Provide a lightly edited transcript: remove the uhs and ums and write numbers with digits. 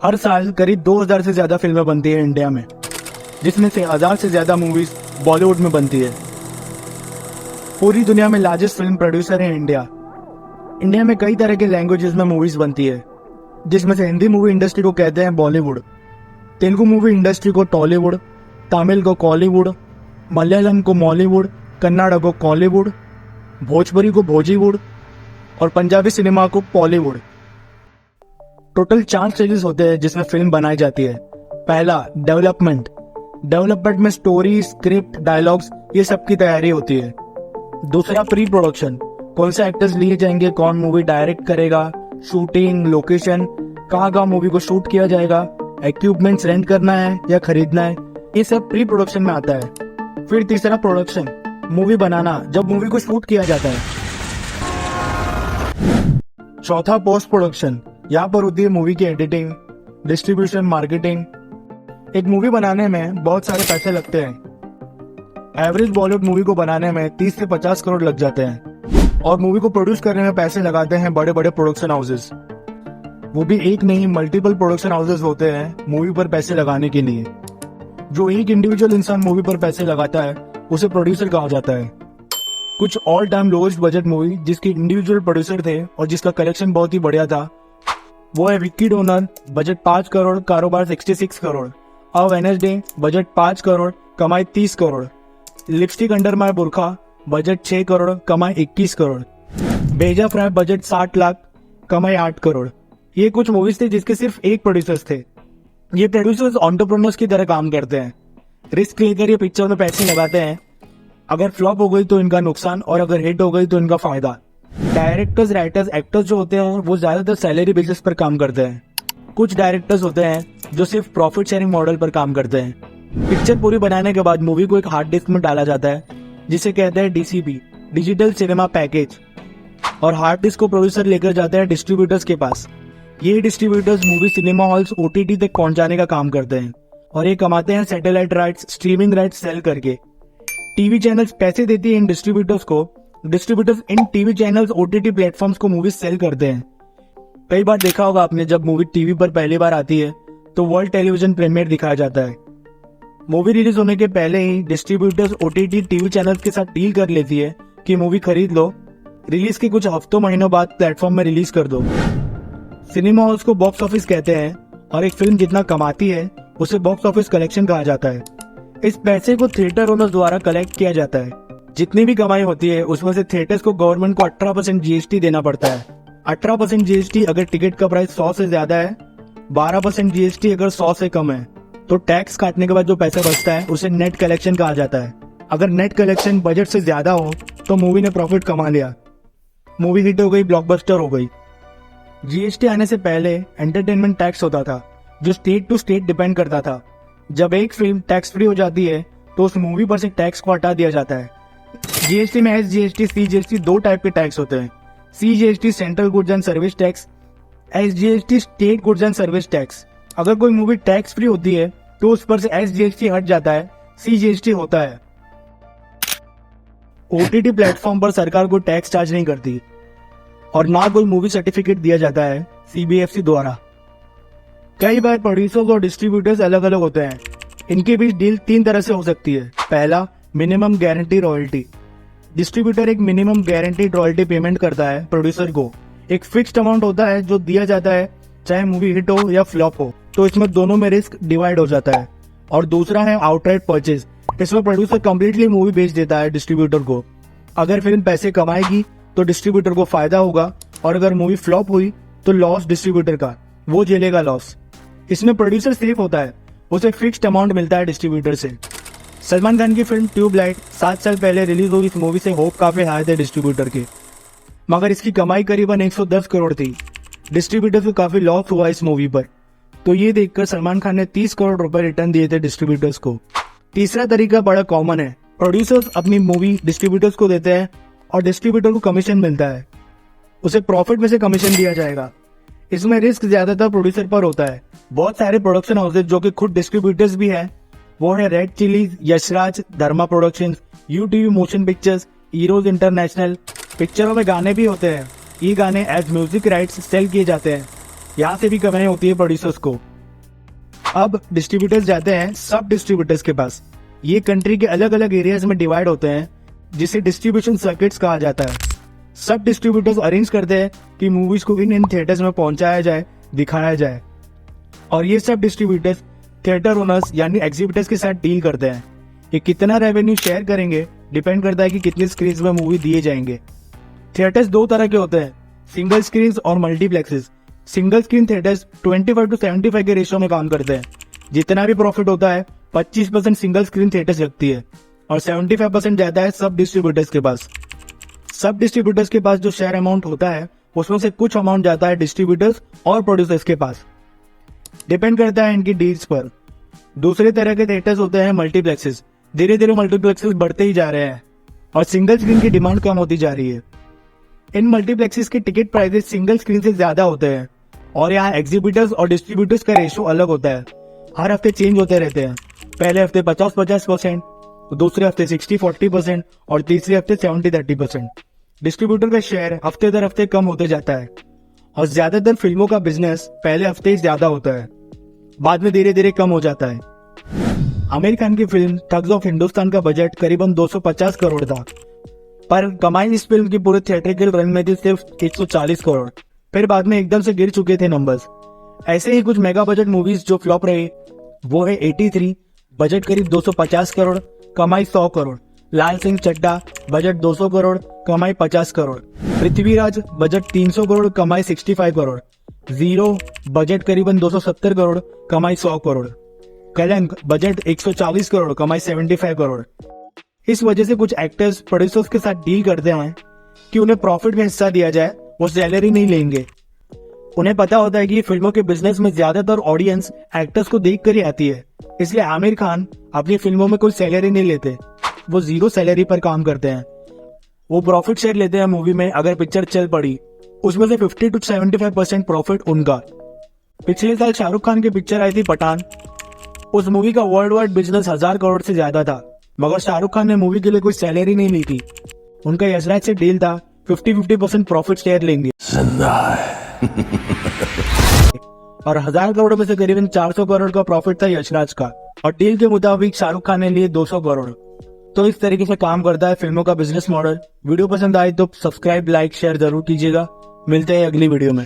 हर साल करीब 2000 से ज्यादा फिल्में बनती है इंडिया में, जिसमें से 1000 से ज्यादा मूवीज बॉलीवुड में बनती है। पूरी दुनिया में लार्जेस्ट फिल्म प्रोड्यूसर है इंडिया। इंडिया में कई तरह के लैंग्वेजेस में मूवीज बनती है, जिसमें से हिंदी मूवी इंडस्ट्री को कहते हैं बॉलीवुड, तेलुगु मूवी इंडस्ट्री को टॉलीवुड, तमिल को कॉलीवुड, मलयालम को मॉलीवुड, कन्नड़ को कॉलीवुड, भोजपुरी को भोजीवुड और पंजाबी सिनेमा को पॉलीवुड। टोटल 4 स्टेजेस होते हैं जिसमें फिल्म बनाई जाती है। पहला डेवलपमेंट। डेवलपमेंट में स्टोरी, स्क्रिप्ट, डायलॉग्स ये सब की तैयारी होती है। दूसरा प्री प्रोडक्शन। कौन से एक्टर्स लिए जाएंगे, कौन मूवी डायरेक्ट करेगा, शूटिंग, लोकेशन, कहाँ मूवी को शूट किया जाएगा, इक्विपमेंट्स रेंट करना है या खरीदना है, ये सब प्री प्रोडक्शन में आता है। फिर तीसरा प्रोडक्शन, मूवी बनाना, जब मूवी को शूट किया जाता है। चौथा पोस्ट प्रोडक्शन। यहाँ पर होती है मूवी की एडिटिंग, डिस्ट्रीब्यूशन, मार्केटिंग। एक मूवी बनाने में बहुत सारे पैसे लगते हैं। एवरेज बॉलीवुड मूवी को बनाने में 30 से 50 करोड़ लग जाते हैं और मूवी को प्रोड्यूस करने में पैसे लगाते हैं बड़े बड़े प्रोडक्शन हाउसेस। वो भी एक नहीं, मल्टीपल प्रोडक्शन हाउसेस होते हैं मूवी पर पैसे लगाने के लिए। जो एक इंडिविजुअल इंसान मूवी पर पैसे लगाता है उसे प्रोड्यूसर कहा जाता है। कुछ all time lowest budget movie जिसके इंडिविजुअल प्रोड्यूसर थे और जिसका कलेक्शन बहुत ही बढ़िया था, वो है विक्की डोनर, बजट 5 करोड़, कारोबार 66 करोड़। अ वेडनेसडे, बजट 5 करोड़, कमाई 30 करोड़। लिपस्टिक अंडर माय बुरखा, बजट 6 करोड़, कमाई 21 करोड़। बेजा फ्राई, बजट 60 लाख, कमाई 8 करोड़। ये कुछ मूवीज थे जिसके सिर्फ एक प्रोड्यूसर्स थे। ये प्रोड्यूसर्स एंटरप्रेन्योर्स की तरह काम करते हैं, रिस्क लेकर ये पिक्चर में पैसे लगाते हैं। अगर फ्लॉप हो गई तो इनका नुकसान और अगर हिट हो गई तो इनका फायदा। डायरेक्टर्स, राइटर्स, एक्टर्स जो होते हैं वो ज्यादातर सैलरी बेसिस पर काम करते हैं। कुछ डायरेक्टर्स होते हैं जो सिर्फ प्रॉफिट शेयरिंग मॉडल पर काम करते हैं। पिक्चर पूरी बनाने के बाद मूवी को एक हार्ड डिस्क में डाला जाता है जिसे कहते हैं DCP, डिजिटल सिनेमा पैकेज। और हार्ड डिस्क को प्रोड्यूसर लेकर जाते हैं डिस्ट्रीब्यूटर्स के पास। ये distributors movie cinema halls, OTT तक पहुंचाने का काम करते हैं और ये कमाते हैं satellite rights, streaming rights sale करके। टीवी चैनल्स पैसे देती है इन डिस्ट्रीब्यूटर्स को। डिस्ट्रीब्यूटर्स इन टीवी चैनल्स, OTT प्लेटफॉर्म्स को मूवी सेल करते हैं। कई बार देखा होगा आपने, जब मूवी टीवी पर पहली बार आती है तो वर्ल्ड टेलीविजन प्रीमियर दिखाया जाता है। मूवी रिलीज होने के पहले ही डिस्ट्रीब्यूटर्स OTT टीवी चैनल्स के साथ डील कर लेती है कि मूवी खरीद लो, रिलीज के कुछ हफ्तों महीनों बाद प्लेटफॉर्म में रिलीज कर दो। सिनेमा हॉल्स को बॉक्स ऑफिस कहते हैं और एक फिल्म जितना कमाती है उसे बॉक्स ऑफिस कलेक्शन कहा जाता है। इस पैसे को थिएटर ओनर्स द्वारा कलेक्ट किया जाता है। जितनी भी कमाई होती है उसमें से थिएटर्स को गवर्नमेंट को 18% GST देना पड़ता है। 18% GST अगर टिकट का प्राइस 100 से ज्यादा है, 12% GST अगर 100 से कम है। तो टैक्स काटने के बाद जो पैसा बचता है उसे नेट कलेक्शन कहा जाता है। अगर नेट कलेक्शन बजट से ज्यादा हो तो मूवी ने प्रॉफिट कमा लिया, मूवी हिट हो गई, ब्लॉकबस्टर हो गई। GST आने से पहले एंटरटेनमेंट टैक्स होता था जो स्टेट टू स्टेट डिपेंड करता था। जब एक फिल्म टैक्स फ्री हो जाती है तो उस मूवी पर से टैक्स को हटा दिया जाता है। GST में SGST, CGST 2 टाइप के टैक्स होते हैं। CGST central goods and service tax, SGST state goods and service tax. अगर कोई मूवी टैक्स फ्री होती है तो उस पर से SGST हट जाता है, CGST होता है। OTT प्लेटफॉर्म पर सरकार कोई टैक्स चार्ज नहीं करती और ना कोई मूवी सर्टिफिकेट दिया जाता है CBFC द्वारा। कई बार प्रोड्यूसर्स और डिस्ट्रीब्यूटर्स अलग अलग होते हैं। इनके बीच डील 3 तरह से हो सकती है। पहला, मिनिमम गारंटी रॉयल्टी। डिस्ट्रीब्यूटर एक मिनिमम गारंटीड रॉयल्टी पेमेंट करता है प्रोड्यूसर को। एक फिक्स्ड अमाउंट होता है जो दिया जाता है चाहे मूवी हिट हो या फ्लॉप हो, तो इसमें दोनों में रिस्क डिवाइड हो जाता है। और दूसरा है आउटराइट परचेज। इसमें प्रोड्यूसर कंप्लीटली मूवी बेच देता है डिस्ट्रीब्यूटर को। अगर फिल्म पैसे कमाएगी तो डिस्ट्रीब्यूटर को फायदा होगा और अगर मूवी फ्लॉप हुई तो लॉस डिस्ट्रीब्यूटर का, वो झेलेगा लॉस। इसमें प्रोड्यूसर सेफ होता है, उसे फिक्स्ड अमाउंट मिलता है डिस्ट्रीब्यूटर से। सलमान खान की फिल्म ट्यूबलाइट 7 साल पहले रिलीज हुई। इस मूवी से होप काफी हाई थे डिस्ट्रीब्यूटर के, मगर इसकी कमाई करीबन 110 करोड़ थी। डिस्ट्रीब्यूटर को काफी लॉस हुआ इस मूवी पर, तो ये देखकर सलमान खान ने 30 करोड़ रुपए रिटर्न दिए थे डिस्ट्रीब्यूटर्स को। तीसरा तरीका बड़ा कॉमन है। प्रोड्यूसर्स अपनी मूवी डिस्ट्रीब्यूटर्स को देते हैं और डिस्ट्रीब्यूटर को कमीशन मिलता है, उसे प्रॉफिट में से कमीशन दिया जाएगा। इसमें रिस्क ज्यादातर प्रोड्यूसर पर होता है। बहुत सारे प्रोडक्शन हाउसेज जो कि खुद डिस्ट्रीब्यूटर्स भी हैं, वो है Red Chillies, Yashraj, Dharma Productions, UTV Motion Pictures, Eros International. पिक्चरों में गाने भी होते हैं। ये गाने एज म्यूजिक राइट्स सेल किए जाते हैं। यहाँ से भी कमाई होती है प्रोड्यूसर्स को। अब डिस्ट्रीब्यूटर्स जाते हैं सब डिस्ट्रीब्यूटर्स के पास। ये कंट्री के अलग अलग एरियाज में डिवाइड होते हैं, जिसे डिस्ट्रीब्यूशन सर्किट्स कहा जाता है। सब डिस्ट्रीब्यूटर्स अरेंज करते हैं कि मूवीज को इन थिएटर्स में पहुंचाया जाए, दिखाया जाए, और ये सब डिस्ट्रीब्यूटर्स थिएटर ओनर्स यानी एग्जीबिटर्स के साथ डील करते हैं। ये कितना रेवेन्यू शेयर करेंगे डिपेंड करता है कि कितनी स्क्रीन में मूवी दिए जाएंगे। थिएटर्स दो तरह के होते हैं, सिंगल स्क्रीन और मल्टीप्लेक्सेस। सिंगल स्क्रीन थिएटर्स 25:75 के रेशियो में काम करते हैं। जितना भी प्रॉफिट होता है 25% सिंगल स्क्रीन थिएटर्स रखती है और 75% जाता है सब डिस्ट्रीब्यूटर्स के पास। सब डिस्ट्रीब्यूटर्स के पास जो शेयर अमाउंट होता है उसमें से कुछ अमाउंट जाता है डिस्ट्रीब्यूटर्स और प्रोड्यूसर्स के पास। डिपेंड करता है इनकी डील्स पर। दूसरे तरह के थिएटर्स होते हैं मल्टीप्लेक्सेस। धीरे धीरे मल्टीप्लेक्सेस बढ़ते ही जा रहे हैं और सिंगल स्क्रीन की डिमांड कम होती जा रही है। इन मल्टीप्लेक्सेस के टिकट प्राइसेस सिंगल स्क्रीन से ज्यादा होते हैं और यहाँ एग्जीबिटर्स और डिस्ट्रीब्यूटर्स का रेशियो अलग होता है। हर हफ्ते चेंज होते रहते हैं। पहले हफ्ते 50-50%, दूसरे हफ्ते 60-40% और तीसरे हफ्ते 70-30%। डिस्ट्रीब्यूटर का शेयर हफ्ते दर हफ्ते कम होते जाता है और ज्यादातर फिल्मों का बिजनेस पहले हफ्ते ही ज्यादा होता है, बाद में धीरे धीरे कम हो जाता है। आमिर खान की फिल्म ठग्स ऑफ हिंदुस्तान का बजट करीबन 250 करोड़ था, पर कमाई इस फिल्म की पूरे थिएट्रिकल रन में थी सिर्फ 140 करोड़। फिर बाद में एकदम से गिर चुके थे नंबर्स। ऐसे ही कुछ मेगा बजट मूवीज जो फ्लॉप रही वो है 83, बजट करीब 250 करोड़, कमाई 100 करोड़। लाल सिंह चड्ढा, बजट 200 करोड़, कमाई 50 करोड़। पृथ्वीराज, बजट 300 करोड़, कमाई 65 करोड़। जीरो, बजट करीबन 270 करोड़, कमाई 100 करोड़। कलंक, बजट 140 करोड़, कमाई 75 करोड़। इस वजह से कुछ एक्टर्स प्रोड्यूसर्स के साथ डील करते हैं कि उन्हें प्रॉफिट में हिस्सा दिया जाए, वो सैलरी नहीं लेंगे। उन्हें पता होता है कि फिल्मों के बिजनेस में ज्यादातर ऑडियंस एक्टर्स को देख कर ही आती है, इसलिए आमिर खान अपनी फिल्मों में कोई सैलरी नहीं लेते। वो जीरो सैलरी पर काम करते हैं। वो प्रॉफिट शेयर लेते हैं मूवी में अगर पिक्चर चल पड़ी, उसमें से 50 से 75% प्रॉफिट उनका। पिछले साल शाहरुख खान की पिक्चर आई थी पठान। उस मूवी का वर्ल्ड वाइड बिजनेस 1000 करोड़ से ज्यादा था, मगर शाहरुख खान ने मूवी के लिए कोई सैलरी नहीं ली थी। उनका यशराज से डील था 50-50% प्रॉफिट शेयर लेंगे और 1000 करोड़ में से करीबन 400 करोड़ का प्रॉफिट था यशराज का, और डील के मुताबिक शाहरुख खान ने लिए 200 करोड़। तो इस तरीके से काम करता है फिल्मों का बिजनेस मॉडल। वीडियो पसंद आए तो सब्सक्राइब, लाइक, शेयर जरूर कीजिएगा। मिलते हैं अगली वीडियो में।